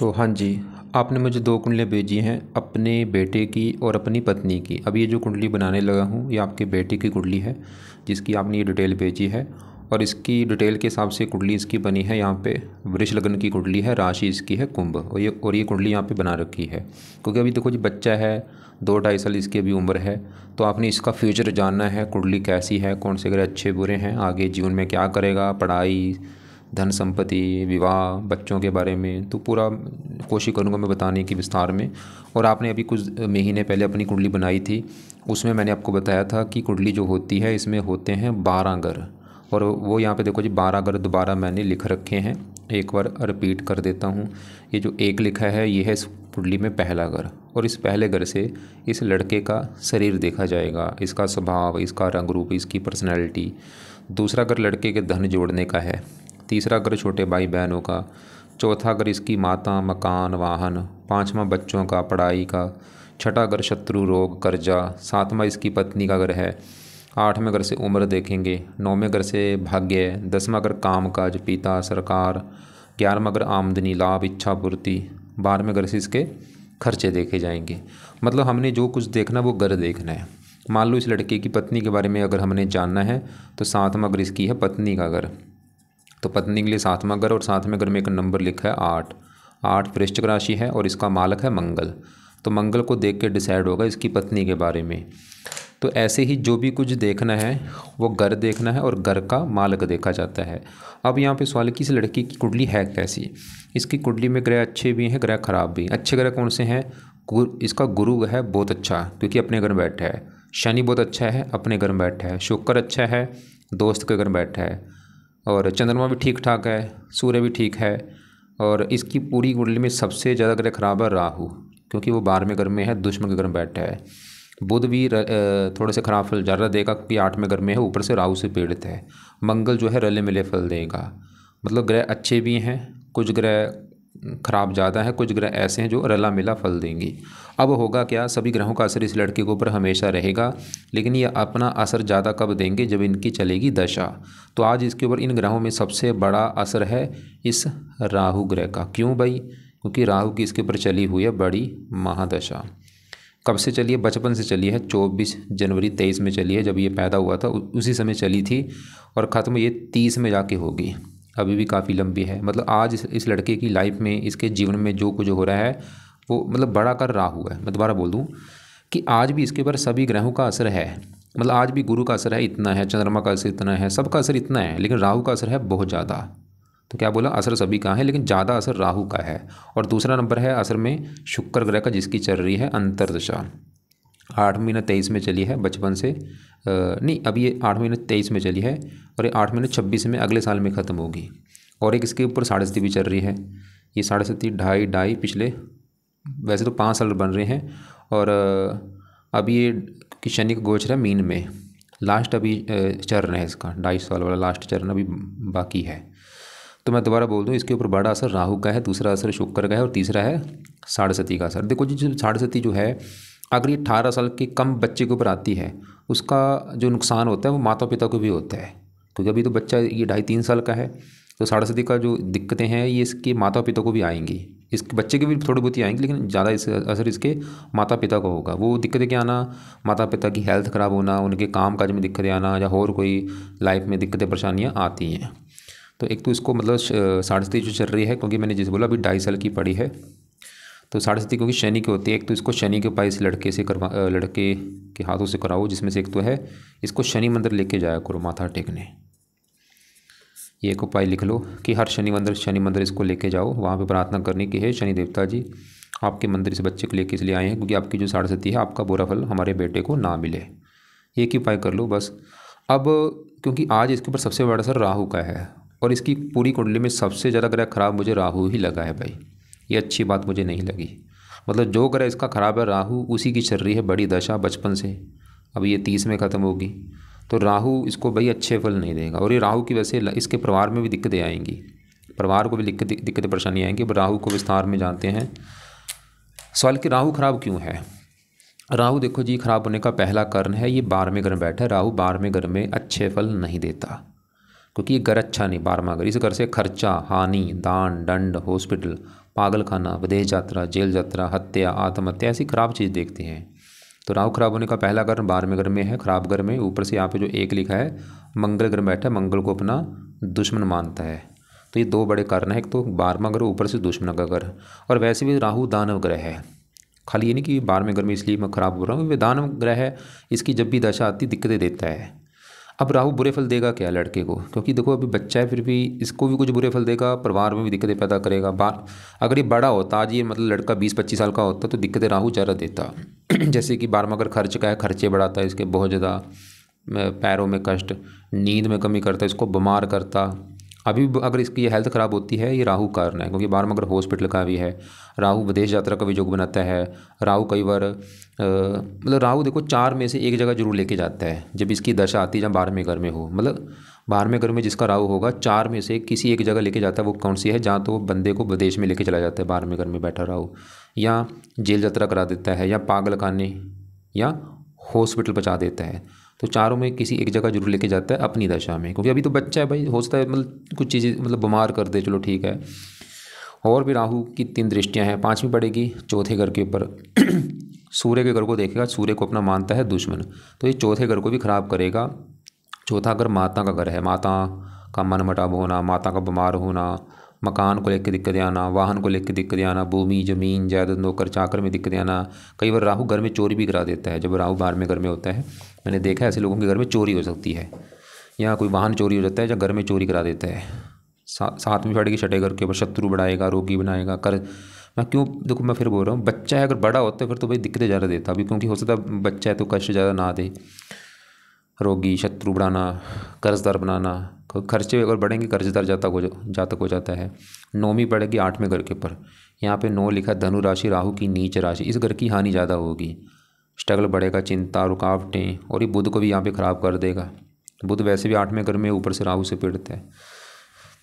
तो हाँ जी, आपने मुझे 2 कुंडलियाँ भेजी हैं, अपने बेटे की और अपनी पत्नी की। अब ये जो कुंडली बनाने लगा हूँ, ये आपके बेटे की कुंडली है, जिसकी आपने ये डिटेल भेजी है। और इसकी डिटेल के हिसाब से कुंडली इसकी बनी है। यहाँ पे वृष लग्न की कुंडली है, राशि इसकी है कुंभ, और ये कुंडली यहाँ पे बना रखी है। क्योंकि अभी देखो जी, बच्चा है, 2-2.5 साल इसकी अभी उम्र है। तो आपने इसका फ्यूचर जानना है, कुंडली कैसी है, कौन से ग्रह अच्छे बुरे हैं, आगे जीवन में क्या करेगा, पढ़ाई, धन संपत्ति, विवाह, बच्चों के बारे में, तो पूरा कोशिश करूँगा मैं बताने की विस्तार में। और आपने अभी कुछ महीने पहले अपनी कुंडली बनाई थी, उसमें मैंने आपको बताया था कि कुंडली जो होती है इसमें होते हैं 12 ग्रह। और वो यहाँ पे देखो जी, 12 ग्रह दोबारा मैंने लिख रखे हैं। एक बार रिपीट कर देता हूँ। ये जो एक लिखा है, ये है इस कुंडली में पहला ग्रह। और इस पहले ग्रह से इस लड़के का शरीर देखा जाएगा, इसका स्वभाव, इसका रंग रूप, इसकी पर्सनैलिटी। दूसरा ग्रह लड़के के धन जोड़ने का है। तीसरा ग्रह छोटे भाई बहनों का। चौथा ग्रह इसकी माता, मकान, वाहन। पांचवा बच्चों का, पढ़ाई का। छठा ग्रह शत्रु, रोग, कर्जा। सातवां इसकी पत्नी का ग्रह है। 8वें ग्रह से उम्र देखेंगे। 9वें ग्रह से भाग्य। 10वां ग्रह कामकाज, पिता, सरकार। 11वां ग्रह आमदनी, लाभ, इच्छा पूर्ति। 12वें ग्रह से इसके खर्चे देखे जाएंगे। मतलब हमने जो कुछ देखना वो ग्रह देखना है। मान लो इस लड़के की पत्नी के बारे में अगर हमने जानना है, तो 7वां ग्रह इसकी है पत्नी का ग्रह। तो पत्नी के लिए 7वां ग्रह, और 7वें ग्रह में एक नंबर लिखा है 8। 8 वृश्चिक राशि है और इसका मालक है मंगल। तो मंगल को देख के डिसाइड होगा इसकी पत्नी के बारे में। तो ऐसे ही जो भी कुछ देखना है वो ग्रह देखना है, और ग्रह का मालक देखा जाता है। अब यहाँ पे सवाल कि इस लड़की की कुंडली है कैसी। इसकी कुंडली में ग्रह अच्छे भी हैं, ग्रह खराब भी। अच्छे ग्रह कौन से हैं? इसका गुरु है बहुत अच्छा, क्योंकि अपने घर में बैठा है। शनि बहुत अच्छा है, अपने घर में बैठा है। शुक्र अच्छा है, दोस्त के घर में बैठा है। और चंद्रमा भी ठीक ठाक है, सूर्य भी ठीक है। और इसकी पूरी कुंडली में सबसे ज़्यादा ग्रह खराब है राहु, क्योंकि वो 12वें घर में है, दुश्मन के घर में बैठा है। बुध भी थोड़े से खराब फल ज़्यादा देगा, क्योंकि 8वें घर में है, ऊपर से राहु से पीड़ित है। मंगल जो है रले मिले फल देगा। मतलब ग्रह अच्छे भी हैं, कुछ ग्रह खराब ज़्यादा है, कुछ ग्रह ऐसे हैं जो रला मिला फल देंगी। अब होगा क्या, सभी ग्रहों का असर इस लड़के के ऊपर हमेशा रहेगा, लेकिन ये अपना असर ज़्यादा कब देंगे, जब इनकी चलेगी दशा। तो आज इसके ऊपर इन ग्रहों में सबसे बड़ा असर है इस राहु ग्रह का। क्यों भाई? क्योंकि राहु की इसके ऊपर चली हुई है बड़ी महादशा। कब से चली है? बचपन से चली है। 24 जनवरी 23 में चली है, जब ये पैदा हुआ था उसी समय चली थी, और ख़त्म ये 30 में जाके होगी। अभी भी काफ़ी लंबी है। मतलब आज इस लड़के की लाइफ में, इसके जीवन में जो कुछ हो रहा है वो मतलब बड़ा कर राहु है। मैं दोबारा बोल दूं कि आज भी इसके ऊपर सभी ग्रहों का असर है। मतलब आज भी गुरु का असर है इतना है, चंद्रमा का असर इतना है, सबका असर इतना है, लेकिन राहु का असर है बहुत ज़्यादा। तो क्या बोला, असर सभी का है, लेकिन ज़्यादा असर राहु का है। और दूसरा नंबर है असर में शुक्र ग्रह का, जिसकी चल रही है अंतर्दशा। 8 महीने 23 में चली है बचपन से। नहीं, अभी ये 8 महीने 23 में चली है, और ये 8 महीने 26 में अगले साल में ख़त्म होगी। और एक इसके ऊपर 7.5 भी चल रही है। ये 7.5 ढाई पिछले, वैसे तो 5 साल बन रहे हैं। और अभी ये कि शनि का गोचर है मीन में, लास्ट अभी चरण है इसका, 2.5 साल वाला लास्ट चरण अभी बाकी है। तो मैं दोबारा बोल दूं, इसके ऊपर बड़ा असर राहु का है, दूसरा असर शुक्र का है, और तीसरा है 7.5 का असर। देखो जी, जो 7.5 जो है, अगर ये 18 साल के कम बच्चे के ऊपर आती है, उसका जो नुकसान होता है वो माता पिता को भी होता है। क्योंकि अभी तो बच्चा ये 2.5-3 साल का है, तो 7.5 का जो दिक्कतें हैं ये इसके माता पिता को भी आएंगी। इसके बच्चे के भी थोड़ी बहुत ही आएंगी, लेकिन ज़्यादा इस असर इसके माता पिता को होगा। वो दिक्कतें क्या आना, माता पिता की हेल्थ ख़राब होना, उनके काम काज में दिक्कतें आना, या और कोई लाइफ में दिक्कतें परेशानियाँ आती हैं। तो एक तो इसको मतलब 7.5 जो चल रही है, क्योंकि मैंने जैसे बोला अभी 2.5 साल की पड़ी है, तो 7.5 क्योंकि शनि की होती है। एक तो इसको शनि के उपाय इस लड़के से लड़के के हाथों से कराओ, जिसमें से एक तो है इसको शनि मंदिर लेके जाया करो माथा टेकने। ये एक उपाय लिख लो कि हर शनि मंदिर इसको लेके जाओ, वहाँ पे प्रार्थना करनी कि हे शनि देवता जी, आपके मंदिर से बच्चे को लेके इसलिए आए हैं, क्योंकि आपकी जो 7.5 है, आपका बुरा फल हमारे बेटे को ना मिले। एक ही उपाय कर लो बस। अब क्योंकि आज इसके ऊपर सबसे बड़ा असर राहु का है, और इसकी पूरी कुंडली में सबसे ज़्यादा ग्रह खराब मुझे राहु ही लगा है भाई। ये अच्छी बात मुझे नहीं लगी। मतलब जो ग्रह इसका खराब है राहु, उसी की चल रही है बड़ी दशा बचपन से। अब ये 30 में ख़त्म होगी, तो राहु इसको भाई अच्छे फल नहीं देगा। और ये राहु की वजह से इसके परिवार में भी दिक्कतें आएंगी, परिवार को भी दिक्कतें परेशानी आएंगी। अब राहु को विस्तार में जानते हैं। सवाल कि राहु खराब क्यों है। राहु देखो जी, खराब होने का पहला कारण है ये 12वें घर में बैठा है। राहु 12वें घर में अच्छे फल नहीं देता, क्योंकि ये घर अच्छा नहीं। 12वां घर, इस घर से खर्चा, हानि, दान, दंड, हॉस्पिटल, पागल खाना, विदेश यात्रा, जेल यात्रा, हत्या, आत्महत्या, ऐसी खराब चीज़ देखते हैं। तो राहु खराब होने का पहला कारण 12वें घर में है, खराब घर में। ऊपर से यहाँ पे जो एक लिखा है मंगल ग्रह बैठा है, मंगल को अपना दुश्मन मानता है। तो ये दो बड़े कारण हैं, एक तो 12वां ग्रह, ऊपर से दुश्मन का ग्रह। और वैसे भी राहु दानव ग्रह है, खाली ये नहीं कि 12वें घर में इसलिए मैं ख़राब हो रहा हूँ, वे दानव ग्रह है, इसकी जब भी दशा आती दिक्कतें देता है। अब राहु बुरे फल देगा क्या लड़के को, क्योंकि देखो अभी बच्चा है, फिर भी इसको भी कुछ बुरे फल देगा, परिवार में भी दिक्कतें पैदा करेगा। अगर ये बड़ा होता, आज ये मतलब लड़का 20-25 साल का होता, तो दिक्कतें राहु ज़्यादा देता। जैसे कि 12वां घर खर्च का है, खर्चे बढ़ाता है इसके बहुत ज़्यादा, पैरों में कष्ट, नींद में कमी करता है, इसको बीमार करता। अभी अगर इसकी हेल्थ ख़राब होती है, ये राहु कारण है, क्योंकि 12वां घर हॉस्पिटल का भी है। राहु विदेश यात्रा का भी योग बनाता है। राहु कई बार मतलब राहु देखो 4 में से एक जगह जरूर लेके जाता है जब इसकी दशा आती है, जब 12वें घर में हो। मतलब 12वें घर में जिसका राहु होगा 4 में से किसी एक जगह लेके जाता है। वो कौन सी है? जहाँ तो बंदे को विदेश में लेके चला जाता है 12वें घर में बैठा राहु, या जेल यात्रा करा देता है, या पागल खाने, या हॉस्पिटल पहुँचा देता है। तो चारों में किसी एक जगह जरूर लेके जाता है अपनी दशा में, क्योंकि अभी तो बच्चा है भाई, हो सकता है मतलब कुछ चीज़ें मतलब बीमार कर दे, चलो ठीक है। और भी राहु की 3 दृष्टियां हैं, 5वीं पड़ेगी चौथे घर के ऊपर। सूर्य के घर को देखेगा, सूर्य को अपना मानता है दुश्मन, तो ये चौथे घर को भी खराब करेगा। चौथा घर माता का घर है, माता का मन मुटाव होना, माता का बीमार होना, मकान को लेकर दिक्कतें आना, वाहन को लेकर दिक्कतें आना, भूमि जमीन जायदाद नौकर चाकर में दिक्कतें आना। कई बार राहु घर में चोरी भी करा देता है, जब राहु 12वें घर में होता है। मैंने देखा है ऐसे लोगों के घर में चोरी हो सकती है, या कोई वाहन चोरी हो जाता है, या घर में चोरी करा देता है। 7वीं पड़ेगी छठे घर के ऊपर, शत्रु बढ़ाएगा, रोगी बनाएगा, कर। मैं क्यों देखो, मैं फिर बोल रहा हूँ, बच्चा है अगर बड़ा होता है फिर तो भाई दिक्कतें ज़्यादा देता अभी, क्योंकि हो सकता है बच्चा है तो कष्ट ज़्यादा ना दे। रोगी, शत्रु बढ़ाना, कर्जदार बनाना, खर्चे अगर बढ़ेंगे कर्जदार जातक हो जाता है। 9वीं पड़ेगी 8वें घर के ऊपर, यहाँ पे 9 लिखा, धनु राशि राहु की नीच राशि, इस घर की हानि ज़्यादा होगी, स्ट्रगल बढ़ेगा, चिंता, रुकावटें। और ये बुध को भी यहाँ पे ख़राब कर देगा। बुध वैसे भी 8वें घर में ऊपर से राहु से पीड़ित है।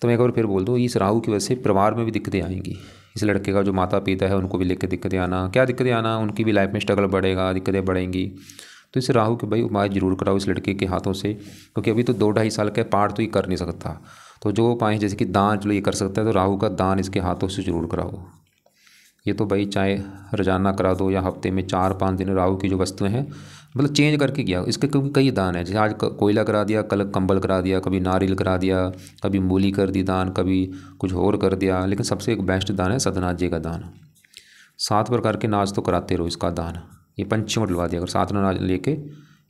तो मैं एक बार फिर बोल दूँ, इस राहु की वजह से परिवार में भी दिक्कतें आएंगी। इस लड़के का जो माता पिता है उनको भी लेकर दिक्कतें आना, क्या दिक्कतें आना, उनकी भी लाइफ में स्ट्रगल बढ़ेगा, दिक्कतें बढ़ेंगी। तो इस राहु के भाई उपाय जरूर कराओ इस लड़के के हाथों से, क्योंकि अभी तो 2-2.5 साल का पाठ तो ये कर नहीं सकता। तो जो उपाय जैसे कि दान, चलो ये कर सकता है, तो राहु का दान इसके हाथों से जरूर कराओ। ये तो भाई चाहे रोजाना करा दो या हफ्ते में 4-5 दिन राहु की जो वस्तुएं हैं मतलब चेंज करके किया इसके, क्योंकि कई दान है। जैसे आज कोयला करा दिया, कल कंबल करा दिया, कभी नारियल करा दिया, कभी मूली कर दी दान, कभी कुछ और कर दिया। लेकिन सबसे एक बेस्ट दान है सत्यनारायण जी का दान। 7 प्रकार के नाच तो कराते रहो इसका दान। ये पंछियों को डलवा दिया करो, 7 नाच लेके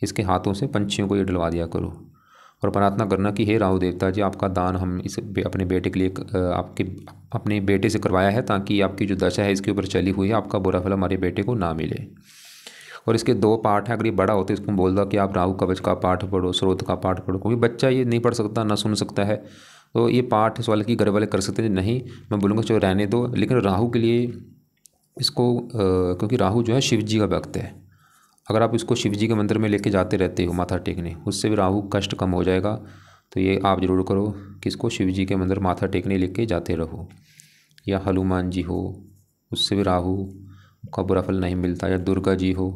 इसके हाथों से पंछियों को ये डलवा दिया करो। और प्रार्थना करना कि हे राहु देवता जी, आपका दान हम इस अपने बेटे के लिए अपने बेटे से करवाया है, ताकि आपकी जो दशा है इसके ऊपर चली हुई है, आपका बुरा फल हमारे बेटे को ना मिले। और इसके 2 पाठ हैं, अगर ये बड़ा होता है इसको बोल दो कि आप राहु कवच का पाठ पढ़ो, स्रोत का पाठ पढ़ो, क्योंकि बच्चा ये नहीं पढ़ सकता ना सुन सकता है। तो ये पाठ सवाल की घर वाले कर सकते हैं, नहीं मैं बोलूँगा चलो रहने दो। लेकिन राहु के लिए इसको क्योंकि राहु जो है शिव जी का भक्त है, अगर आप इसको शिव जी के मंदिर में लेके जाते रहते हो माथा टेकने, उससे भी राहु कष्ट कम हो जाएगा। तो ये आप ज़रूर करो कि इसको शिव जी के मंदिर माथा टेकने लेके जाते रहो, या हनुमान जी हो, उससे भी राहु का बुरा फल नहीं मिलता, या दुर्गा जी हो,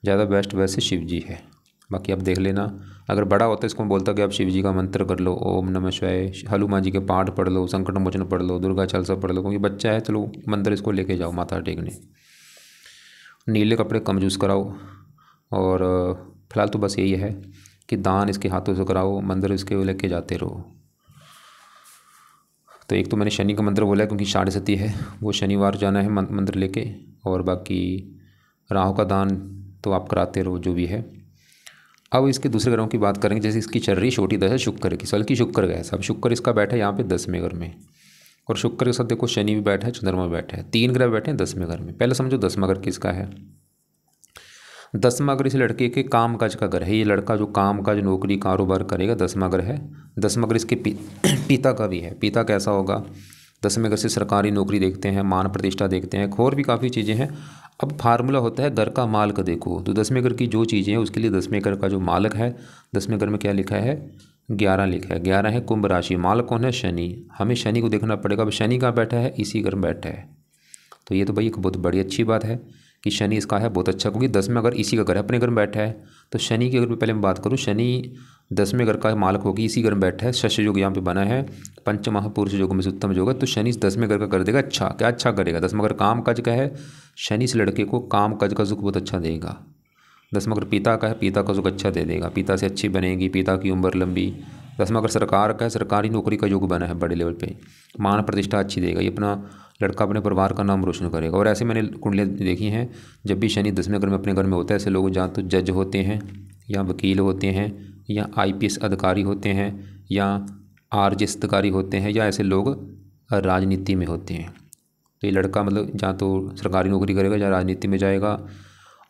ज़्यादा बेस्ट वैसे शिव जी है। बाकी आप देख लेना, अगर बड़ा होता है इसको बोलता कि आप शिव जी का मंत्र कर लो, ओम नमः शिवाय, हनुमान जी के पाठ पढ़ लो, संकट मोचन पढ़ लो, दुर्गा चालीसा पढ़ लो, क्योंकि बच्चा है चलो मंदिर इसको लेके जाओ माथा टेकने। नीले कपड़े कम यूज़ कराओ। और फिलहाल तो बस यही है कि दान इसके हाथों से कराओ, मंदिर इसके लेके जाते रहो। तो एक तो मैंने शनि का मंत्र बोला है क्योंकि 7.5 है, वो शनिवार जाना है मंदिर लेके। और बाकी राहु का दान तो आप कराते रहो जो भी है। अब इसके दूसरे ग्रहों की बात करेंगे, जैसे इसकी चल रही छोटी दशा शुक्र की, सल्की शुक्र गया सब, शुक्र इसका बैठा है यहाँ पे 10वें घर में, और शुक्र के साथ देखो शनि भी बैठा है, चंद्रमा भी बैठा है, 3 ग्रह बैठे हैं 10वें घर में। पहले समझो 10वां घर किसका है। 10वां घर इस लड़के के काम काज का घर है। ये लड़का जो काम काज नौकरी कारोबार करेगा 10वां घर है। 10वां घर इसके पिता का भी है। पिता कैसा होगा, 10वें घर से सरकारी नौकरी देखते हैं, मान प्रतिष्ठा देखते हैं, और भी काफ़ी चीज़ें हैं। अब फार्मूला होता है घर का माल का देखो, तो 10वें घर की जो चीज़ें हैं उसके लिए 10वें घर का जो मालक है, 10वें घर में क्या लिखा है 11 लिखा है। 11 है कुंभ राशि, मालक कौन है शनि। हमें शनि को देखना पड़ेगा, अब शनि कहाँ बैठा है, इसी घर में बैठा है। तो ये तो भाई एक बहुत बड़ी अच्छी बात है कि शनि इसका है बहुत अच्छा, क्योंकि 10वें घर इसी का घर है, अपने घर में बैठा है। तो शनि की अगर पहले मैं बात करूँ, शनि 10वें घर का मालक होगी, इसी घर में बैठा है, शस्य योग यहाँ पे बना है, पंच महापुरुष योग में से उत्तम योग है। तो शनि 10वें घर का कर देगा अच्छा। क्या अच्छा करेगा? 10वां घर काम काज का है, शनि इस लड़के को काम काज का सुख बहुत अच्छा देगा। 10वां घर पिता का है, पिता का सुख अच्छा दे देगा, पिता से अच्छी बनेगी, पिता की उम्र लंबी। 10वां घर सरकार का है, सरकारी नौकरी का योग बना है बड़े लेवल पे, मान प्रतिष्ठा अच्छी देगा, ये अपना लड़का अपने परिवार का नाम रोशन करेगा। और ऐसे मैंने कुंडलियाँ देखी हैं, जब भी शनि 10वें घर में अपने घर में होता है, ऐसे लोग जहाँ तो जज होते हैं या वकील होते हैं या IPS अधिकारी होते हैं या RGS अधिकारी होते हैं या ऐसे लोग राजनीति में होते हैं। तो ये लड़का मतलब जहाँ तो सरकारी नौकरी करेगा या राजनीति में जाएगा।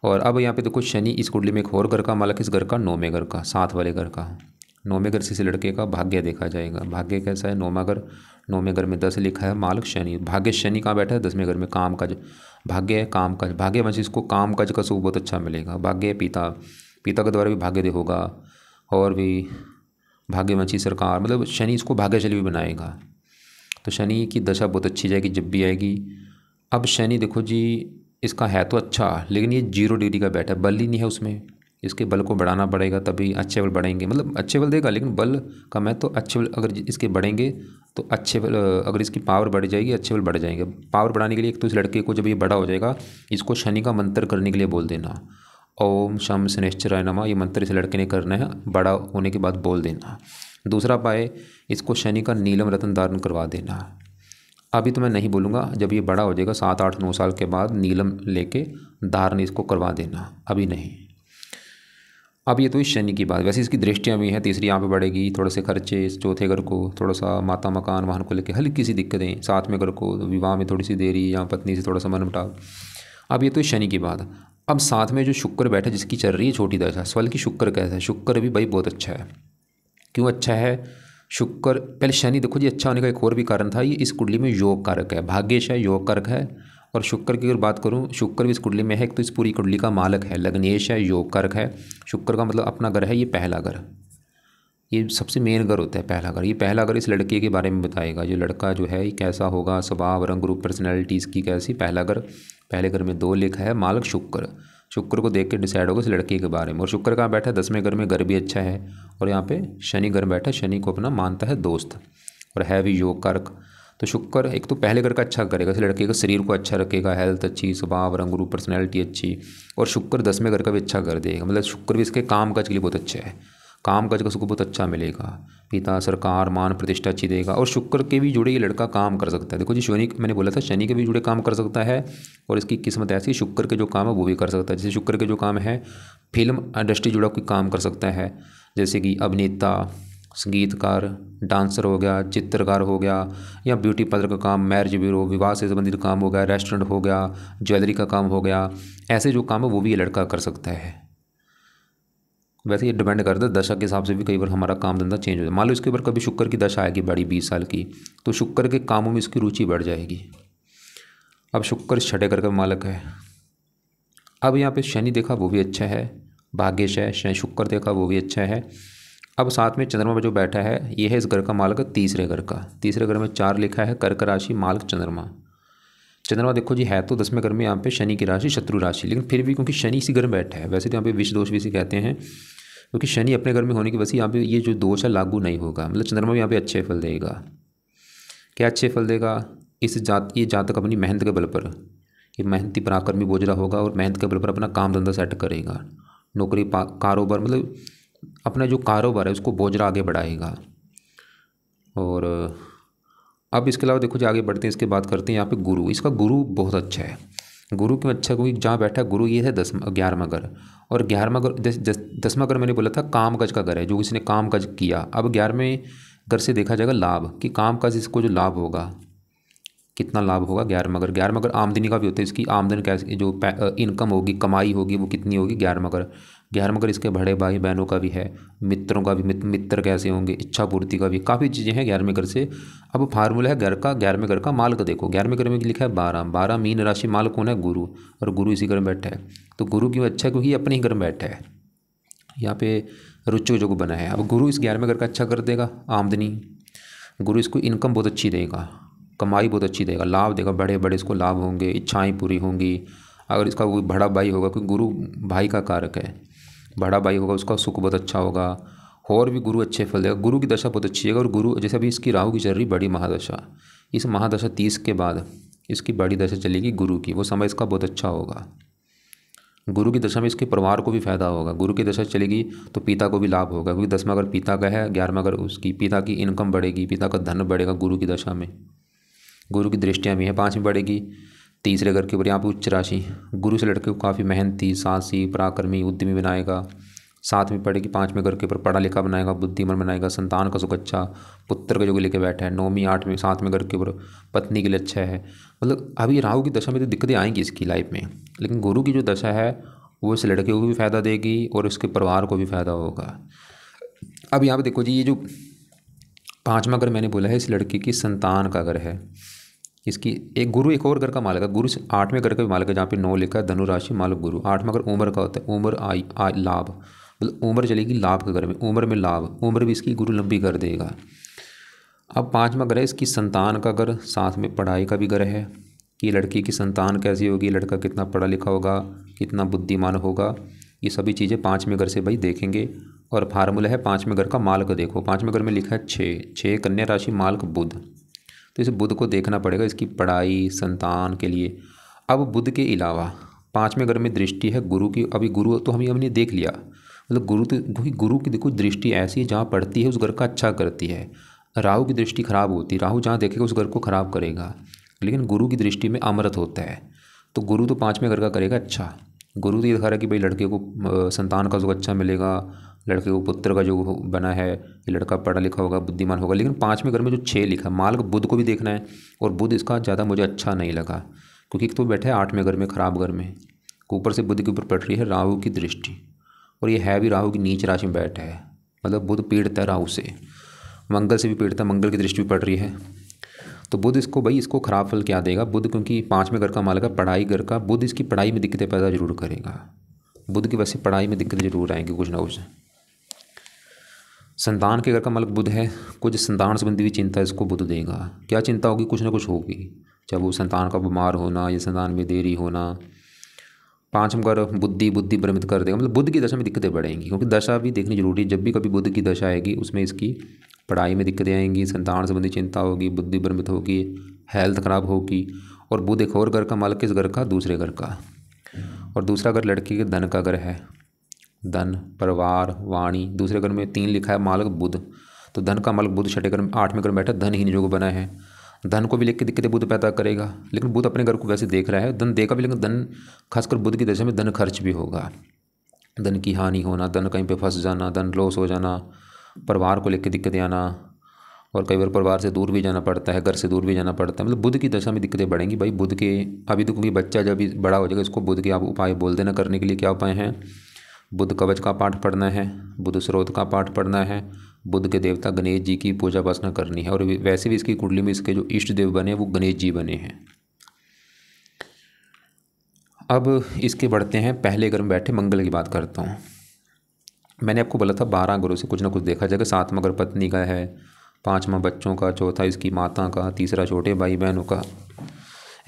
और अब यहाँ पे देखो शनि इस कुंडली में एक और घर का मालक, इस घर का 9वें घर का, 7 वाले घर का। 9वें घर से इस लड़के का भाग्य देखा जाएगा। भाग्य कैसा है? 9वां घर, 9वें घर में 10 लिखा है, मालक शनि। भाग्य शनि कहाँ बैठा है? 10वें घर में, काम काज। भाग्य है काम काज, भाग्य वंश इसको काम काज का सुख बहुत अच्छा मिलेगा। भाग्य है पिता, पिता के द्वारा भी भाग्य होगा, और भी भाग्यवंशी सरकार, मतलब शनि इसको भाग्यशाली भी बनाएगा। तो शनि की दशा बहुत अच्छी जाएगी जब भी आएगी। अब शनि देखो जी, इसका है तो अच्छा, लेकिन ये 0 डिग्री का बैठा है, बल ही नहीं है उसमें, इसके बल को बढ़ाना पड़ेगा तभी अच्छे बल बढ़ेंगे। मतलब अच्छे बल देगा लेकिन बल कम है, तो अच्छे बल अगर इसके बढ़ेंगे तो अच्छे बल, अगर इसकी पावर बढ़ जाएगी अच्छे बल बढ़ जाएंगे। पावर बढ़ाने के लिए एक तो इस लड़के को जब ये बड़ा हो जाएगा, इसको शनि का मंत्र करने के लिए बोल देना, ओम शम शनिश्चराय नमः, ये मंत्र इस लड़के ने करना है, बड़ा होने के बाद बोल देना। दूसरा पाए, इसको शनि का नीलम रत्न धारण करवा देना। अभी तो मैं नहीं बोलूँगा, जब ये बड़ा हो जाएगा 7, 8, 9 साल के बाद नीलम लेके धारण इसको करवा देना, अभी नहीं। अब ये तो इस शनि की बात। वैसे इसकी दृष्टियाँ भी हैं, तीसरी यहाँ पे बढ़ेगी, थोड़े से खर्चे, चौथे घर को थोड़ा सा माता मकान वाहन को लेकर हल्की सी दिक्कतें, 7वें घर को विवाह में थोड़ी सी देरी या पत्नी से थोड़ा सा मनमुटाव। अब ये तो इस शनि की बात। अब साथ में जो शुक्र बैठा जिसकी चल रही है छोटी दशा, सवाल की शुक्र कैसा है? शुक्र भी भाई बहुत अच्छा है। क्यों अच्छा है शुक्र? पहले शनि देखो जी, अच्छा होने का एक और भी कारण था, ये इस कुंडली में योग कारक है, भाग्यश है, योग कारक है। और शुक्र की अगर बात करूं, शुक्र भी इस कुंडली में है, एक तो इस पूरी कुंडली का मालक है, लग्नेश है, योग कारक है। शुक्र का मतलब अपना घर है, ये पहला घर, ये सबसे मेन घर होता है पहला घर। ये पहला घर इस लड़के के बारे में बताएगा, ये लड़का जो है ये कैसा होगा, स्वभाव, रंग रूप, पर्सनैलिटी इसकी कैसी। पहला घर, पहले घर में 2 लिखा है, मालक शुक्र। शुक्र को देख के डिसाइड होगा इस लड़के के बारे में। और शुक्र कहाँ बैठा है? 10वें घर में, घर भी अच्छा है। और यहाँ पे शनि घर बैठा है, शनि को अपना मानता है दोस्त, और है भी योग कारक। तो शुक्र एक तो पहले घर का अच्छा करेगा, इस लड़के का शरीर को अच्छा रखेगा, हेल्थ अच्छी, स्वभाव, रंग रूप, पर्सनैलिटी अच्छी। और शुक्र 10वें घर का भी अच्छा कर देगा, मतलब शुक्र भी इसके काम काज के लिए बहुत अच्छा है, काम काज का सुख बहुत अच्छा मिलेगा, पिता, सरकार, मान प्रतिष्ठा अच्छी देगा। और शुक्र के भी जुड़े ये लड़का काम कर सकता है। देखो जी, शनि मैंने बोला था शनि के भी जुड़े काम कर सकता है, और इसकी किस्मत ऐसी शुक्र के जो काम है वो भी कर सकता है। जैसे शुक्र के जो काम है, फिल्म इंडस्ट्री जुड़ा कोई काम कर सकता है, जैसे कि अभिनेता, संगीतकार, डांसर हो गया, चित्रकार हो गया, या ब्यूटी पार्लर का काम, मैरिज ब्यूरो, विवाह से संबंधित काम हो गया, रेस्टोरेंट हो गया, ज्वेलरी का काम हो गया, ऐसे जो काम है वो भी ये लड़का कर सकता है। वैसे ये डिपेंड करता है दशा के हिसाब से भी, कई बार हमारा काम धंधा चेंज हो जाए। मान लो इसके ऊपर कभी शुक्र की दशा आएगी बड़ी 20 साल की, तो शुक्र के कामों में इसकी रुचि बढ़ जाएगी। अब शुक्र 6ठे घर का मालक है। अब यहाँ पे शनि देखा वो भी अच्छा है, भाग्यश है, शनि शुक्र देखा वो भी अच्छा है। अब साथ में चंद्रमा जो बैठा है, ये है इस घर का मालक तीसरे घर का। तीसरे घर में 4 लिखा है, कर्क राशि, मालक चंद्रमा। चंद्रमा देखो जी है तो 10वें घर में, यहाँ पे शनि की राशि शत्रु राशि, लेकिन फिर भी क्योंकि शनि इसी घर में बैठा है, वैसे तो यहाँ पे विष दोष भी इसे कहते हैं, क्योंकि शनि अपने घर में होने की वजह से यहाँ पे ये जो दोष है लागू नहीं होगा। मतलब चंद्रमा भी यहाँ पे अच्छे फल देगा। क्या अच्छे फल देगा? ये जातक अपनी मेहनत के बल पर, ये मेहनती पराक्रमी बोझरा होगा, और मेहनत के बल पर अपना काम धंधा सेट करेगा, नौकरी कारोबार, मतलब अपना जो कारोबार है उसको बोझरा आगे बढ़ाएगा। और अब इसके अलावा देखो जो आगे बढ़ते हैं, इसके बात करते हैं यहाँ पे गुरु। इसका गुरु बहुत अच्छा है। गुरु क्यों अच्छा? क्योंकि जहाँ बैठा है गुरु, ये है 11वां घर। और 11वां घर, 10वां घर मैंने बोला था काम काज का घर है, जो इसने काम काज किया। अब 11वें घर से देखा जाएगा लाभ, कि काम काज इसको जो लाभ होगा, कितना लाभ होगा। 11वां घर, 11वां घर आमदनी का भी होता है, इसकी आमदनी कैसे, जो इनकम होगी, कमाई होगी, वो कितनी होगी। 11वां घर, 11वां घर इसके बड़े भाई बहनों का भी है, मित्रों का भी, मित्र कैसे होंगे, इच्छा पूर्ति का भी, काफ़ी चीज़ें हैं 11वें घर से। अब फार्मूला है घर का, 11वें घर का मालक देखो, 11वें घर में लिखा है 12 मीन राशि, मालक कौन है? गुरु। और गुरु इसी घर में बैठा है। तो गुरु क्यों अच्छा है? क्योंकि ये अपने ही घर में बैठा है, यहाँ पे रुचि जो बना है। अब गुरु इस 11वें घर का अच्छा कर देगा, आमदनी। गुरु इसको इनकम बहुत अच्छी देगा, कमाई बहुत अच्छी देगा, लाभ देगा, बड़े बड़े इसको लाभ होंगे, इच्छाएं पूरी होंगी। अगर इसका कोई बड़ा भाई होगा, क्योंकि गुरु भाई का कारक है, बड़ा भाई होगा उसका सुख बहुत अच्छा होगा, और भी गुरु अच्छे फल देगा। गुरु की दशा बहुत अच्छी है। और गुरु जैसे अभी इसकी राहु की चल रही बड़ी महादशा, इस महादशा 30 के बाद इसकी बड़ी दशा चलेगी गुरु की, वो समय इसका बहुत अच्छा होगा। गुरु की दशा में इसके परिवार को भी फायदा होगा। गुरु की दशा चलेगी तो पिता को भी लाभ होगा, क्योंकि 10वां अगर पिता का है, 11वां अगर उसकी पिता की इनकम बढ़ेगी, पिता का धन बढ़ेगा गुरु की दशा में। गुरु की दृष्टियाँ भी हैं, 5वीं बढ़ेगी। तीसरे घर के ऊपर यहाँ पर उच्च राशि, गुरु से लड़के को काफ़ी मेहनती, साहसी, पराक्रमी, उद्यमी बनाएगा। 7वीं पढ़ेगी, 5वें घर के ऊपर पढ़ा लिखा बनाएगा, बुद्धिमान बनाएगा, संतान का सुख अच्छा, पुत्र का जो लेके बैठा है। 9वीं 8वीं 7वें घर के ऊपर पत्नी के लिए अच्छा है। मतलब अभी राहु की दशा में तो दिक्कतें आएंगी इसकी लाइफ में, लेकिन गुरु की जो दशा है वो इस लड़के को भी फ़ायदा देगी और उसके परिवार को भी फ़ायदा होगा। अब यहाँ पर देखो जी, ये जो 5वां घर मैंने बोला है इस लड़के की संतान का घर है। इसकी एक गुरु एक और घर का मालिक है, गुरु 8वें घर का भी मालिक है, जहाँ पे 9 लिखा है, धनु राशि मालिक गुरु। 8वां घर उम्र का होता है, उम्र लाभ, मतलब उम्र चलेगी लाभ के घर में, उम्र में लाभ, उम्र भी इसकी गुरु लंबी कर देगा। अब 5वां घर है इसकी संतान का घर, साथ में पढ़ाई का भी घर है कि लड़की की संतान कैसी होगी, लड़का कितना पढ़ा लिखा होगा, कितना बुद्धिमान होगा, ये सभी चीज़ें 5वें घर से भाई देखेंगे। और फार्मूला है 5वें घर का मालक देखो, 5वें घर में लिखा है 6 कन्या राशि मालक बुध, तो इस बुध को देखना पड़ेगा इसकी पढ़ाई संतान के लिए। अब बुध के अलावा 5वें घर में दृष्टि है गुरु की। अभी गुरु तो हमने देख लिया, मतलब गुरु की देखो दृष्टि ऐसी है जहाँ पड़ती है उस घर का अच्छा करती है। राहु की दृष्टि खराब होती है, राहु जहाँ देखेगा उस घर को खराब करेगा, लेकिन गुरु की दृष्टि में अमृत होता है। तो गुरु तो 5वें घर का करेगा अच्छा। गुरु तो ये दिखा रहा है कि भाई लड़के को संतान का जो अच्छा मिलेगा, लड़के को पुत्र का जो बना है, ये लड़का पढ़ा लिखा होगा, बुद्धिमान होगा। लेकिन 5वें घर में जो 6 लिखा है मालक बुध को भी देखना है, और बुध इसका ज़्यादा मुझे अच्छा नहीं लगा, क्योंकि एक तो बैठा है 8वें घर में खराब घर में, ऊपर से बुध के ऊपर पड़ रही है राहु की दृष्टि, और ये है भी राहु की नीच राशि में बैठा है, मतलब बुध पीड़ित है राहु से, मंगल से भी पीड़ित है, मंगल की दृष्टि भी पड़ रही है। तो बुध इसको खराब फल क्या देगा बुध, क्योंकि 5वें घर का मालिक है पढ़ाई घर का, बुध इसकी पढ़ाई में दिक्कतें पैदा जरूर करेगा। बुध की वैसे पढ़ाई में दिक्कतें जरूर आएंगी कुछ ना कुछ। संतान के घर का मालिक बुध है, कुछ संतान संबंधी भी चिंता इसको बुध देगा। क्या चिंता होगी, कुछ ना कुछ होगी, चाहे वो संतान का बीमार होना या संतान में देरी होना। 5वां घर बुद्धि भ्रमित कर देगा, मतलब बुध की दशा में दिक्कतें बढ़ेंगी, क्योंकि दशा भी देखनी जरूरी है। जब भी कभी बुध की दशा आएगी उसमें इसकी पढ़ाई में दिक्कतें आएंगी, संतान संबंधी चिंता होगी, बुद्धि भ्रमित होगी, हेल्थ खराब होगी। और बुध एक और घर का मालिक किस घर का, दूसरे घर का। और दूसरा घर लड़की के धन का घर है, धन परिवार वाणी। दूसरे घर में 3 लिखा है मालिक बुध, तो धन का मालिक बुध 6ठे घर में 8वें घर में बैठा, धन ही जो बना है, धन को भी लेकर दिक्कतें बुध पैदा करेगा। लेकिन बुध अपने घर को वैसे देख रहा है, धन देगा भी, लेकिन धन खासकर बुध की दशा में धन खर्च भी होगा, धन की हानि होना, धन कहीं पे फंस जाना, धन लॉस हो जाना, परिवार को लेकर दिक्कतें आना, और कई बार परिवार से दूर भी जाना पड़ता है, घर से दूर भी जाना पड़ता है। मतलब बुध की दशा में दिक्कतें बढ़ेंगी भाई। बुध के अभी तो क्योंकि बच्चा जब भी बड़ा हो जाएगा इसको बुध के आप उपाय बोल देना करने के लिए। क्या उपाय हैं, बुध कवच का पाठ पढ़ना है, बुध स्रोत का पाठ पढ़ना है, बुध के देवता गणेश जी की पूजा उपासना करनी है। और वैसे भी इसकी कुंडली में इसके जो इष्ट देव बने वो गणेश जी बने हैं। अब इसके बढ़ते हैं पहले घर में बैठे मंगल की बात करता हूँ। मैंने आपको बोला था 12 घरों से कुछ ना कुछ देखा जाएगा। 7वां घर पत्नी का है, 5वां बच्चों का, चौथा इसकी माता का, तीसरा छोटे भाई बहनों का।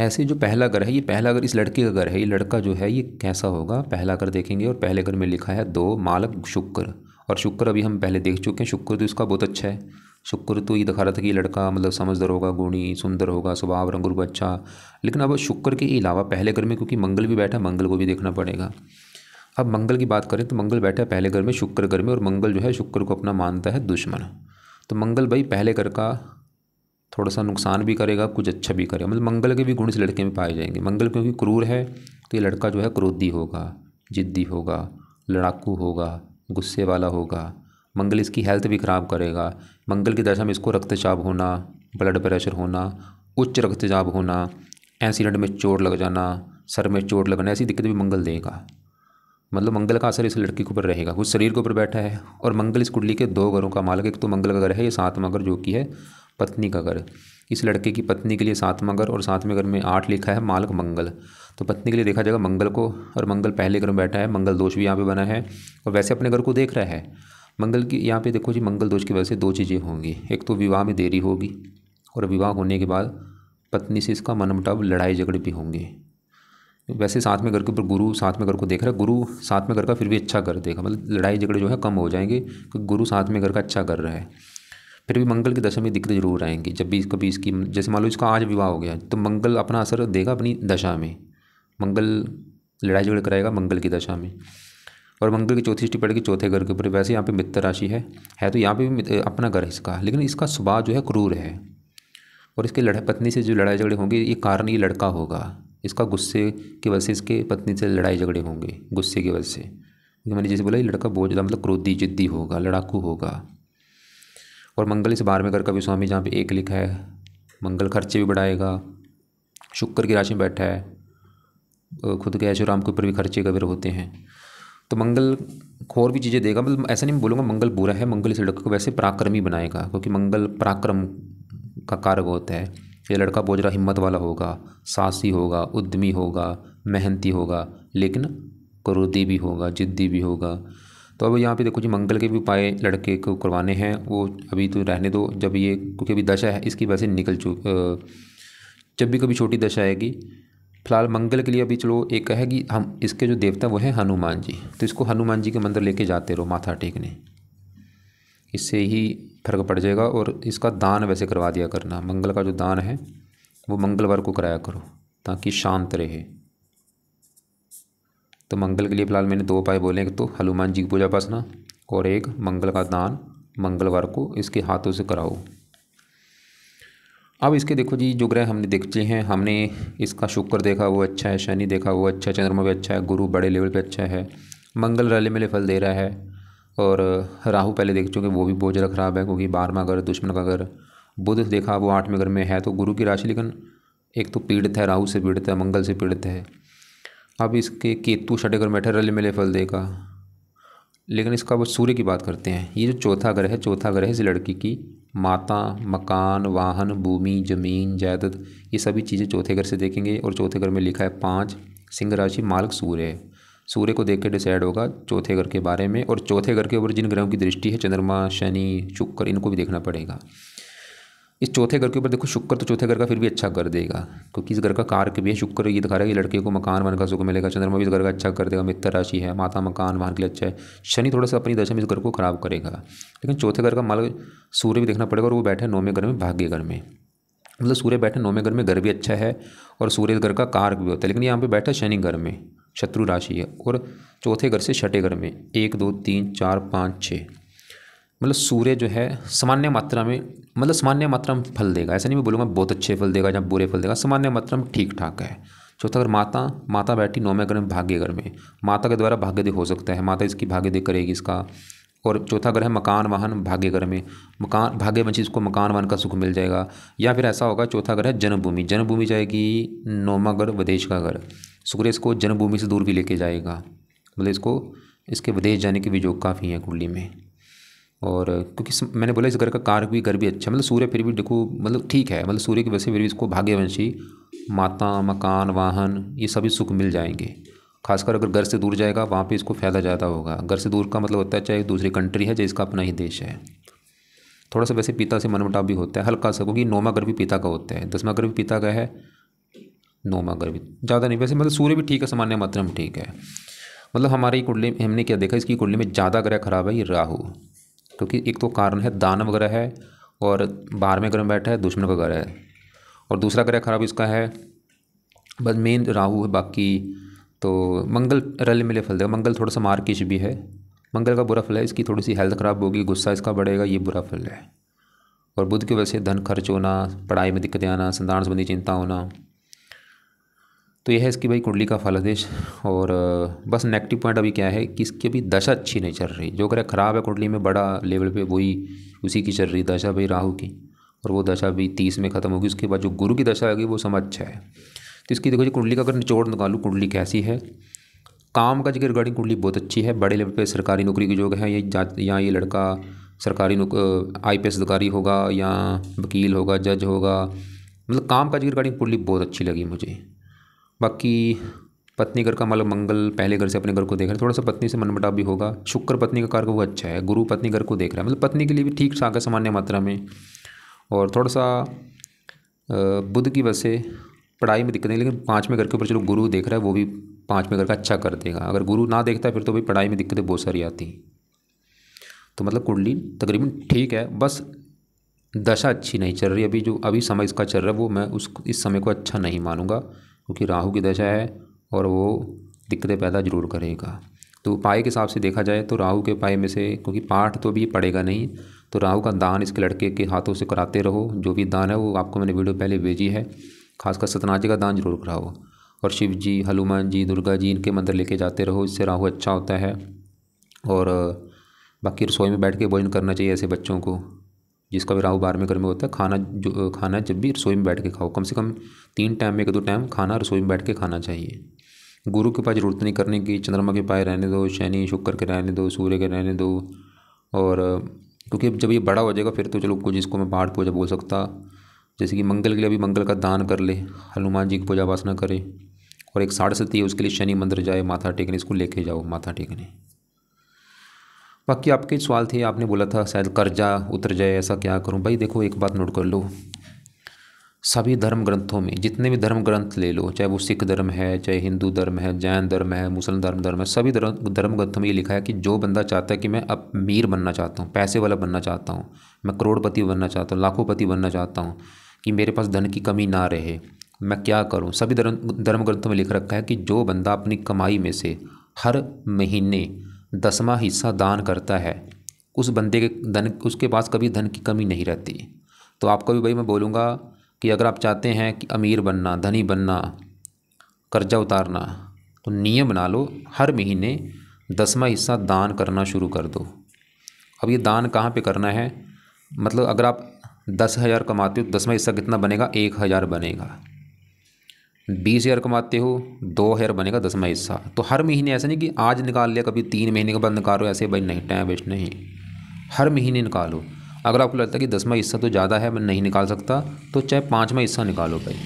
ऐसे जो पहला घर है, ये पहला घर इस लड़के का घर है। ये लड़का जो है ये कैसा होगा, पहला घर देखेंगे। और पहले घर में लिखा है 2 मालक शुक्र, और शुक्र अभी हम पहले देख चुके हैं। शुक्र तो इसका बहुत अच्छा है। शुक्र तो ये दिखा रहा था कि लड़का मतलब समझदार होगा, गुणी सुंदर होगा, स्वभाव रंग रूप अच्छा। लेकिन अब शुक्र के अलावा पहले घर में क्योंकि मंगल भी बैठा, मंगल को भी देखना पड़ेगा। अब मंगल की बात करें तो मंगल बैठा है पहले घर में, शुक्र घर में, और मंगल जो है शुक्र को अपना मानता है दुश्मन। तो मंगल भाई पहले घर का थोड़ा सा नुकसान भी करेगा, कुछ अच्छा भी करेगा। मतलब मंगल के भी गुण इस लड़के में पाए जाएंगे। मंगल क्योंकि क्रूर है तो ये लड़का जो है क्रोधी होगा, जिद्दी होगा, लड़ाकू होगा, गुस्से वाला होगा। मंगल इसकी हेल्थ भी ख़राब करेगा। मंगल की दशा में इसको रक्तचाप होना, ब्लड प्रेशर होना, उच्च रक्तचाप होना, एक्सीडेंट में चोट लग जाना, सर में चोट लगना, ऐसी दिक्कत भी मंगल देगा। मतलब मंगल का असर इस लड़की के ऊपर रहेगा, कुछ शरीर के ऊपर बैठा है। और मंगल इस कुंडली के 2 घरों का मालिक, एक तो मंगल का घर है, ये 7वां घर जो कि है पत्नी का घर। इस लड़के की पत्नी के लिए 7वां घर, और 7वें घर में 8 लिखा है मालिक मंगल। तो पत्नी के लिए देखा जाएगा मंगल को, और मंगल पहले घर में बैठा है, मंगल दोष भी यहाँ पे बना है, और वैसे अपने घर को देख रहा है। मंगल की यहाँ पे देखो जी, मंगल दोष की वजह से 2 चीज़ें होंगी। एक तो विवाह में देरी होगी, और विवाह होने के बाद पत्नी से इसका मनमुटाव लड़ाई झगड़े भी होंगे। वैसे साथ में घर के ऊपर गुरु साथ में घर को देख रहा है, गुरु साथ में घर का फिर भी अच्छा कर देगा, मतलब लड़ाई झगड़े जो है कम हो जाएंगे क्योंकि गुरु साथ में घर का अच्छा कर रहा है। फिर भी मंगल की दशा में दिक्कत जरूर आएंगी जब भी कभी इसकी, जैसे मान लो इसका आज विवाह हो गया तो मंगल अपना असर देगा अपनी दशा में, मंगल लड़ाई झगड़े कराएगा मंगल की दशा में। और मंगल की चौथी दृष्टि पड़ेगी चौथे घर के ऊपर। वैसे यहाँ पे मित्र राशि है तो यहाँ पे भी अपना घर है इसका, लेकिन इसका स्वभाव जो है क्रूर है और इसके पत्नी से जो लड़ाई झगड़े होंगे ये कारण ये लड़का होगा, इसका गुस्से की वजह से इसके पत्नी से लड़ाई झगड़े होंगे गुस्से की वजह से। मैंने जैसे बोला ये लड़का बहुत ज़्यादा मतलब क्रोधी जिद्दी होगा, लड़ाकू होगा। और मंगल इस 12वें घर का भी स्वामी जहाँ पे एक लिखा है, मंगल खर्चे भी बढ़ाएगा, शुक्र की राशि में बैठा है, खुद के ऐशो आराम के ऊपर भी खर्चे कबर होते हैं। तो मंगल और भी चीज़ें देगा, मतलब ऐसा नहीं बोलूँगा मंगल बुरा है, मंगल इस लड़के को वैसे पराक्रमी बनाएगा क्योंकि मंगल पराक्रम का कारक होता है। ये लड़का बहुत ज़्यादा हिम्मत वाला होगा, साहसी होगा, उद्यमी होगा, मेहनती होगा, लेकिन क्रोधी भी होगा, जिद्दी भी होगा। तो अब यहाँ पे देखो जी मंगल के भी उपाय लड़के को करवाने हैं, वो अभी तो रहने दो, जब ये क्योंकि अभी दशा है इसकी वजह से निकल जब भी कभी छोटी दशा आएगी। फिलहाल मंगल के लिए अभी चलो एक है कि हम इसके जो देवता वो हैं हनुमान जी, तो इसको हनुमान जी के मंदिर लेके जाते रहो माथा टेकने, इससे ही फर्क पड़ जाएगा। और इसका दान वैसे करवा दिया करना, मंगल का जो दान है वो मंगलवार को कराया करो ताकि शांत रहे। तो मंगल के लिए फ़िलहाल मैंने 2 उपाय बोले, एक तो हनुमान जी की पूजा उपासना और एक मंगल का दान मंगलवार को इसके हाथों से कराओ। अब इसके देखो जी जो ग्रह हमने देखे हैं, हमने इसका शुक्र देखा वो अच्छा है, शनि देखा वो अच्छा है, चंद्रमा भी अच्छा है, गुरु बड़े लेवल पे अच्छा है, मंगल रले मिले फल दे रहा है, और राहु पहले देख चुके वो भी बहुत ज़्यादा ख़राब है क्योंकि 12वां घर दुश्मन का घर। बुध देखा वो 8वें घर में है तो गुरु की राशि, लेकिन एक तो पीड़ित है, राहु से पीड़ित है, मंगल से पीड़ित है। अब इसके केतु 6ठे घर में बैठे, रले मिले फल देगा, लेकिन इसका वो सूर्य की बात करते हैं। ये जो चौथा घर है, चौथा घर है इस लड़की की माता, मकान, वाहन, भूमि, जमीन, जायदाद, ये सभी चीज़ें चौथे घर से देखेंगे। और चौथे घर में लिखा है 5, सिंह राशि, मालक सूर्य है। सूर्य को देख के डिसाइड होगा चौथे घर के बारे में। और चौथे घर के ऊपर जिन ग्रहों की दृष्टि है, चंद्रमा, शनि, शुक्र, इनको भी देखना पड़ेगा। इस चौथे घर के ऊपर देखो शुक्र तो चौथे घर का फिर भी अच्छा कर देगा क्योंकि इस घर का कारक भी है। शुक्र ये दिखा रहा है कि लड़के को मकान वन का सुख मिलेगा। चंद्रमा भी इस घर का अच्छा कर देगा, मित्र राशि है, माता मकान वाहन के लिए अच्छा है। शनि थोड़ा सा अपनी दशा में इस घर को खराब करेगा, लेकिन चौथे घर का मालक सूर्य भी देखना पड़ेगा और वो बैठा है 9वें घर में, भाग्य घर में। मतलब सूर्य बैठा 9वें घर में, घर भी अच्छा है और सूर्य इस घर का कारक भी होता है। लेकिन यहाँ पर बैठा शनि घर में, शत्रु राशि है, और चौथे घर से 6ठे घर में 1 2 3 4 5 6, मतलब सूर्य जो है सामान्य मात्रा में, मतलब सामान्य मात्रा में फल देगा। ऐसा नहीं मैं बोलूँगा बहुत अच्छे फल देगा या बुरे फल देगा, सामान्य मात्रा में ठीक ठाक है। चौथा अगर माता बैठी 9वें घर में, भाग्य घर में, माता के द्वारा भाग्य हो सकता है, माता इसकी भाग्य करेगी इसका। और चौथा घर है मकान वाहन, भाग्य घर में, मकान भाग्यवंशी, इसको मकान वाहन का सुख मिल जाएगा। या फिर ऐसा होगा चौथा घर है जन्मभूमि, जन्मभूमि जाएगी 9वां घर, विदेश का घर, सूर्य इसको जन्मभूमि से दूर भी लेके जाएगा, मतलब इसको इसके विदेश जाने के भी योग काफ़ी हैं कुंडली में। और क्योंकि मैंने बोला इस घर का कारक भी, घर भी अच्छा, मतलब सूर्य फिर भी देखो मतलब ठीक है, मतलब सूर्य की वजह से फिर भी इसको भाग्यवंशी, माता, मकान, वाहन, ये सभी सुख मिल जाएंगे। खासकर अगर घर से दूर जाएगा वहाँ पे इसको फ़ायदा ज़्यादा होगा। घर से दूर का मतलब होता है चाहे दूसरी कंट्री है चाहे इसका अपना ही देश है। थोड़ा सा वैसे पिता से मनमुटाव भी होता है हल्का सा, क्योंकि 9वां घर भी पिता का होता है, 10वां घर भी पिता का है, 9वां घर भी ज़्यादा नहीं। वैसे मतलब सूर्य भी ठीक है, सामान्य मात्रा में ठीक है। मतलब हमारी कुंडली में हमने क्या देखा, इसकी कुंडली में ज़्यादा ग्रह खराब है ये राहु, क्योंकि एक तो कारण है दानव ग्रह है और 12वें घर में बैठा है, दुश्मन का घर है। और दूसरा ग्रह खराब इसका है बस मेन राहु है। बाकी तो मंगल रल मिले फल देगा। मंगल थोड़ा सा मार्किश भी है, मंगल का बुरा फल है, इसकी थोड़ी सी हेल्थ ख़राब होगी, गुस्सा इसका बढ़ेगा, ये बुरा फल है। और बुध की वजह से धन खर्च होना, पढ़ाई में दिक्कतें आना, संतान संबंधी चिंता होना, तो यह है इसकी भाई कुंडली का फलादेश। और बस नेगेटिव पॉइंट अभी क्या है कि इसकी अभी दशा अच्छी नहीं चल रही। जो ग्रह खराब है कुंडली में बड़ा लेवल पे वही उसी की चल रही दशा भाई राहु की, और वो दशा भी 30 में ख़त्म होगी। उसके बाद जो गुरु की दशा आएगी वो समय अच्छा है। तो इसकी देखो जी कुंडली का अगर निचोड़ निकालूँ कुंडली कैसी है, काम काज की रिगार्डिंग कुंडली बहुत अच्छी है। बड़े लेवल पे सरकारी नौकरी के योग है, ये लड़का सरकारी IPS अधिकारी होगा या वकील होगा, जज होगा, मतलब काम काज की रिगार्डिंग कुंडली बहुत अच्छी लगी मुझे। बाकी पत्नी घर का मतलब मंगल पहले घर से अपने घर को देख रहा है, थोड़ा सा पत्नी से मनमुटाव भी होगा। शुक्र पत्नी का कारक वो अच्छा है, गुरु पत्नी घर को देख रहा है, मतलब पत्नी के लिए भी ठीक ठाक है सामान्य मात्रा में। और थोड़ा सा बुध की वजह से पढ़ाई में दिक्कत नहीं, लेकिन 5वें घर के ऊपर चलो गुरु देख रहा है, वो भी 5वें घर का अच्छा कर देगा। अगर गुरु ना देखता है फिर तो भाई पढ़ाई में दिक्कतें बहुत सारी आती हैं। तो मतलब कुंडली तकरीबन ठीक है, बस दशा अच्छी नहीं चल रही अभी। जो अभी समय इसका चल रहा है वो मैं इस समय को अच्छा नहीं मानूंगा, क्योंकि राहु की दशा है और वो दिक्कतें पैदा जरूर करेगा। तो उपाय के हिसाब से देखा जाए तो राहु के उपाय में से, क्योंकि पाठ तो अभी ये पड़ेगा नहीं, तो राहु का दान इसके लड़के के हाथों से कराते रहो। जो भी दान है वो आपको मैंने वीडियो पहले भेजी है, खासकर सत्यनारायण जी का दान जरूर कराओ। और शिव जी, हनुमान जी, दुर्गा जी, इनके मंदिर लेके जाते रहो, इससे राहु अच्छा होता है। और बाकी रसोई में बैठ के भोजन करना चाहिए ऐसे बच्चों को, जिसका भी राहु 12वें घर में होता है। खाना जो खाना जब भी रसोई में बैठ के खाओ, कम से कम 3 टाइम में 1-2 टाइम खाना रसोई में बैठ के खाना चाहिए। गुरु के पास जरूरत नहीं करने की, चंद्रमा के पाए रहने दो, शनि शुक्र के रहने दो, सूर्य के रहने दो। और क्योंकि जब ये बड़ा हो जाएगा फिर तो चलो कुछ जिसको मैं पाठ पूजा बोल सकता, जैसे कि मंगल के लिए अभी मंगल का दान कर ले, हनुमान जी की पूजा वासना करे। और एक 67 है उसके लिए शनि मंदिर जाए माथा टेकने, इसको लेके जाओ माथा टेकने। बाकी आपके सवाल थे, आपने बोला था शायद कर्जा उतर जाए, ऐसा क्या करूं। भाई देखो एक बात नोट कर लो, सभी धर्म ग्रंथों में जितने भी धर्म ग्रंथ ले लो, चाहे वो सिख धर्म है, चाहे हिंदू धर्म है, जैन धर्म है, मुस्लिम धर्म है, सभी धर्म ग्रंथों में ये लिखा है कि जो बंदा चाहता है कि मैं अब अमीर बनना चाहता हूँ, पैसे वाला बनना चाहता हूँ, मैं करोड़पति बनना चाहता हूँ, लाखोंपति बनना चाहता हूँ, कि मेरे पास धन की कमी ना रहे, मैं क्या करूँ। सभी धर्म ग्रंथों में लिख रखा है कि जो बंदा अपनी कमाई में से हर महीने 10वां हिस्सा दान करता है, उस बंदे के धन, उसके पास कभी धन की कमी नहीं रहती। तो आपको भी भाई मैं बोलूँगा कि अगर आप चाहते हैं कि अमीर बनना, धनी बनना, कर्जा उतारना, तो नियम बना लो, हर महीने 10वां हिस्सा दान करना शुरू कर दो। अब ये दान कहाँ पे करना है, मतलब अगर आप 10,000 कमाते हो, 10वां हिस्सा कितना बनेगा, 1,000 बनेगा। 20,000 कमाते हो, 2,000 बनेगा 10वां हिस्सा। तो हर महीने, ऐसा नहीं कि आज निकाल लिया, कभी 3 महीने के बाद निकालो, ऐसे भाई नहीं, टाइम वेस्ट नहीं, हर महीने निकालो। अगर आपको लगता है कि 10वां हिस्सा तो ज़्यादा है, मैं नहीं निकाल सकता, तो चाहे 5वां हिस्सा निकालो भाई,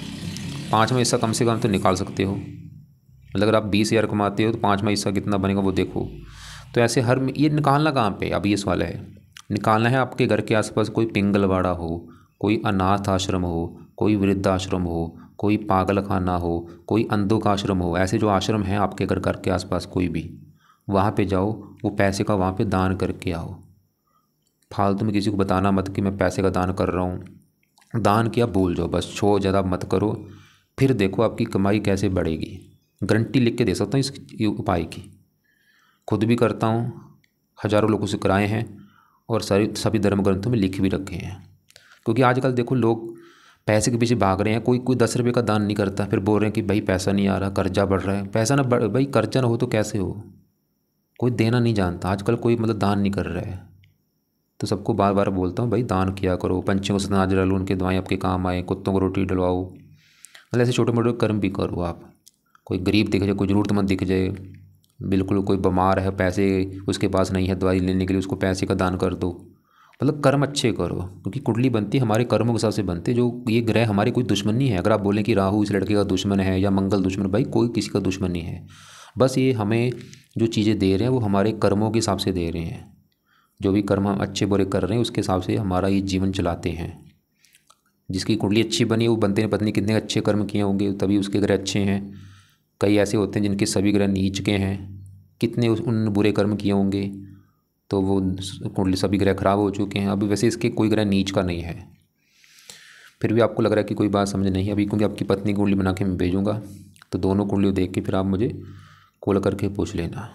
5वां हिस्सा कम से कम तो निकाल सकते हो। मतलब अगर आप 20,000 कमाते हो तो 5वां हिस्सा कितना बनेगा वो देखो। तो ऐसे ये निकालना कहाँ पे, अब ये सवाल है। निकालना है आपके घर के आसपास कोई पिंगलवाड़ा हो, कोई अनाथ आश्रम हो, कोई वृद्धाश्रम हो, कोई पागल खाना हो, कोई अंधों का आश्रम हो, ऐसे जो आश्रम हैं आपके घर के आसपास कोई भी, वहाँ पे जाओ, वो पैसे का वहाँ पे दान करके आओ। फालतू में किसी को बताना मत कि मैं पैसे का दान कर रहा हूँ। दान किया भूल जाओ, बस छो ज़्यादा मत करो, फिर देखो आपकी कमाई कैसे बढ़ेगी। गारंटी लिख के दे सकता हूँ इस उपाय की, खुद भी करता हूँ, हज़ारों लोगों से कराए हैं, और सभी धर्म ग्रंथों में लिख भी रखे हैं। क्योंकि आजकल देखो लोग पैसे के पीछे भाग रहे हैं, कोई 10 रुपये का दान नहीं करता, फिर बोल रहे हैं कि भाई पैसा नहीं आ रहा, कर्जा बढ़ रहा है। पैसा ना बढ़ भाई, कर्जा ना हो तो कैसे हो, कोई देना नहीं जानता आजकल, कोई मतलब दान नहीं कर रहा है। तो सबको बार बार बोलता हूँ भाई दान किया करो, पंछियों को सतनाज डालो, उनके दवाएँ आपके काम आए, कुत्तों को रोटी डलवाओ, मतलब ऐसे छोटे मोटे कर्म भी करो आप। कोई गरीब दिख जाए, कोई ज़रूरतमंद दिख जाए, बिल्कुल कोई बीमार है, पैसे उसके पास नहीं है दवाई लेने के लिए, उसको पैसे का दान कर दो। मतलब कर्म अच्छे करो, क्योंकि कुंडली बनती है हमारे कर्मों के हिसाब से बनती है। जो ये ग्रह हमारी कोई दुश्मन नहीं है। अगर आप बोलें कि राहु इस लड़के का दुश्मन है या मंगल दुश्मन, भाई कोई किसी का दुश्मन नहीं है। बस ये हमें जो चीज़ें दे रहे हैं वो हमारे कर्मों के हिसाब से दे रहे हैं। जो भी कर्म हम अच्छे बुरे कर रहे हैं उसके हिसाब से हमारा ये जीवन चलाते हैं। जिसकी कुंडली अच्छी बनी है वो बनते ने पत्नी कितने अच्छे कर्म किए होंगे तभी उसके ग्रह अच्छे हैं। कई ऐसे होते हैं जिनके सभी ग्रह नीच के हैं, कितने उन बुरे कर्म किए होंगे, तो वो कुंडली सभी ग्रह खराब हो चुके हैं। अभी वैसे इसके कोई ग्रह नीच का नहीं है, फिर भी आपको लग रहा है कि कोई बात समझ नहीं है अभी, क्योंकि आपकी पत्नी की कुंडली बना के मैं भेजूँगा, तो दोनों कुंडली देख के फिर आप मुझे कॉल करके पूछ लेना।